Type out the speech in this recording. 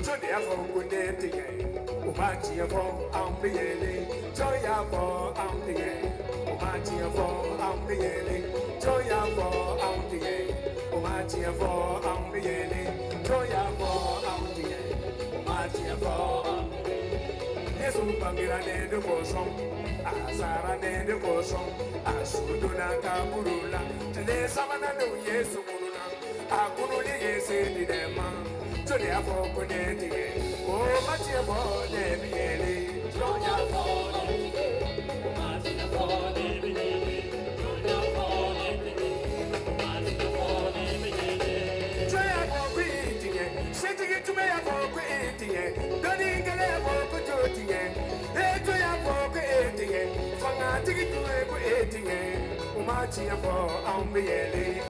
Joya for Guneti, Umatia for Ambieli, Joya for Ambie, Umatia for Ambieli, Joya for Ambie, Umatia for Ambieli, Joya for Ambie, Umatia for Yes, Upamira de Bosom, Asara de Bosom, Asuduna Kaburula, today Samana do yes, Akunuli yes, the man. Joya for Guneti, oh, Matia for Debieli, Joya for Matia for Debieli, Joya for Joya for Quitting, sending it to me for Quitting, don't get a for Quitting, Joya for Quitting, Fanatic to Quitting, Matia for Ambieli.